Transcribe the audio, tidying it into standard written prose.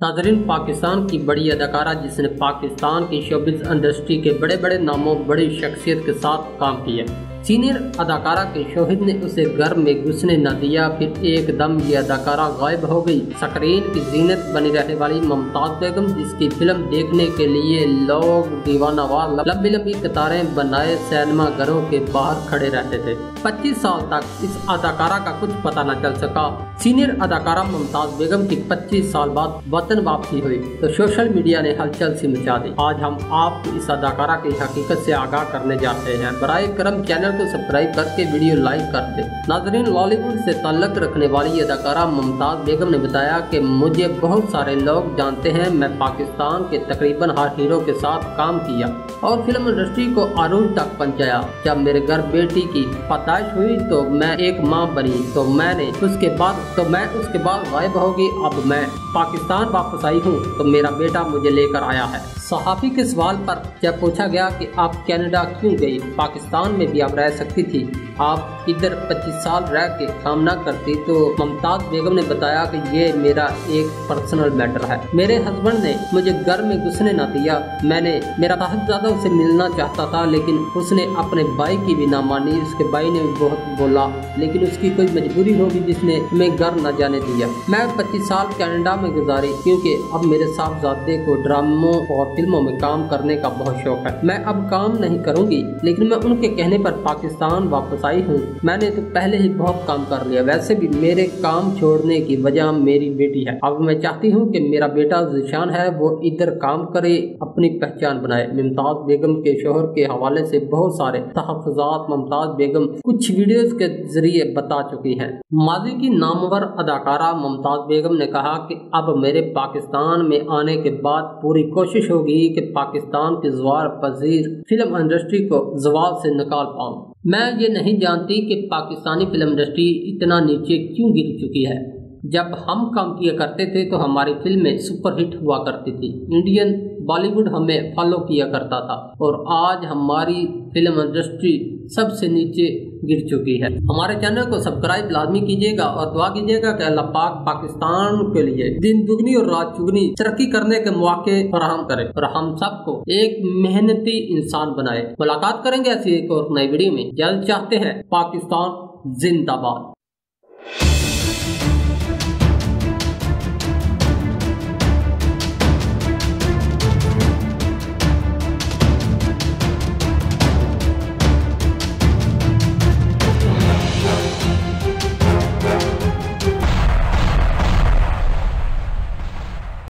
नाज़रीन, पाकिस्तान की बड़ी अदाकारा जिसने पाकिस्तान की शोबिज़ इंडस्ट्री के बड़े बड़े नामों बड़ी शख्सियत के साथ काम किया। सीनियर अदाकारा के शोहद ने उसे घर में घुसने न दिया, फिर एकदम ये अदाकारा गायब हो गई। स्क्रीन की जीनत बनी रहने वाली मुमताज़ बेगम, जिसकी फिल्म देखने के लिए लोग दीवानावार लंबी लंबी कतारें बनाए सिनेमा घरों के बाहर खड़े रहते थे। 25 साल तक इस अदाकारा का कुछ पता न चल सका। सीनियर अदाकारा मुमताज़ बेगम की 25 साल बाद वतन वापसी हुई तो सोशल मीडिया ने हलचल सी मचा दी। आज हम आपको इस अदाकारा की हकीकत से आगाह करने जाते हैं। बराए करम चैनल को सब्सक्राइब करके वीडियो लाइक कर दे। नाज़रीन, बॉलीवुड से ताल्लुक़ रखने वाली अदाकारा मुमताज़ बेगम ने बताया कि मुझे बहुत सारे लोग जानते हैं। मैं पाकिस्तान के तकरीबन हर हीरो के साथ काम किया और फिल्म इंडस्ट्री को अरूज तक पहुंचाया। जब मेरे घर बेटी की पैदाइश हुई तो मैं एक माँ बनी तो मैं उसके बाद गायब होगी। अब मैं पाकिस्तान वापस आई हूँ तो मेरा बेटा मुझे लेकर आया है। सहाफ़ी के सवाल पर जब पूछा गया कि आप कनाडा क्यों गई, पाकिस्तान में भी आप रह सकती थी, आप इधर 25 साल रह के काम ना करती, तो मुमताज़ बेगम ने बताया कि ये मेरा एक पर्सनल मैटर है। मेरे हस्बैंड ने मुझे घर में घुसने ना दिया। मेरा साहबजादा उसे मिलना चाहता था लेकिन उसने अपने भाई की भी ना मानी। उसके भाई ने भी बहुत बोला लेकिन उसकी कोई मजबूरी होगी जिसने हमें घर न जाने दिया। मैं 25 साल कनाडा में गुजारी क्योंकि अब मेरे साहबजादे को ड्रामों और फिल्मों में काम करने का बहुत शौक है। मैं अब काम नहीं करूंगी लेकिन मैं उनके कहने पर पाकिस्तान वापस आई हूँ। मैंने तो पहले ही बहुत काम कर लिया। वैसे भी मेरे काम छोड़ने की वजह मेरी बेटी है। अब मैं चाहती हूँ कि मेरा बेटा ज़ीशान है वो इधर काम करे, अपनी पहचान बनाए। मुमताज़ बेगम के शोहर के हवाले से बहुत सारे तहफ़्फ़ुज़ात मुमताज़ बेगम कुछ वीडियोस के जरिए बता चुकी हैं। माजी की नामवर अदाकारा मुमताज़ बेगम ने कहा कि अब मेरे पाकिस्तान में आने के बाद पूरी कोशिश होगी कि पाकिस्तान की ज़वार पजीर फिल्म इंडस्ट्री को ज़वाल से निकाल पाऊँ। मैं ये नहीं जानती कि पाकिस्तानी फिल्म इंडस्ट्री इतना नीचे क्यों गिर चुकी है। जब हम काम किया करते थे तो हमारी फिल्में सुपरहिट हुआ करती थी। इंडियन बॉलीवुड हमें फॉलो किया करता था और आज हमारी फिल्म इंडस्ट्री सबसे नीचे गिर चुकी है। हमारे चैनल को सब्सक्राइब लाजमी कीजिएगा और दुआ कीजिएगा कि अल्लाह पाक पाकिस्तान के लिए दिन दुगनी और रात चुगनी तरक्की करने के मौके फराहम करे और हम सबको एक मेहनती इंसान बनाए। मुलाकात करेंगे ऐसी एक और नई वीडियो में जल्द। चाहते हैं पाकिस्तान जिंदाबाद।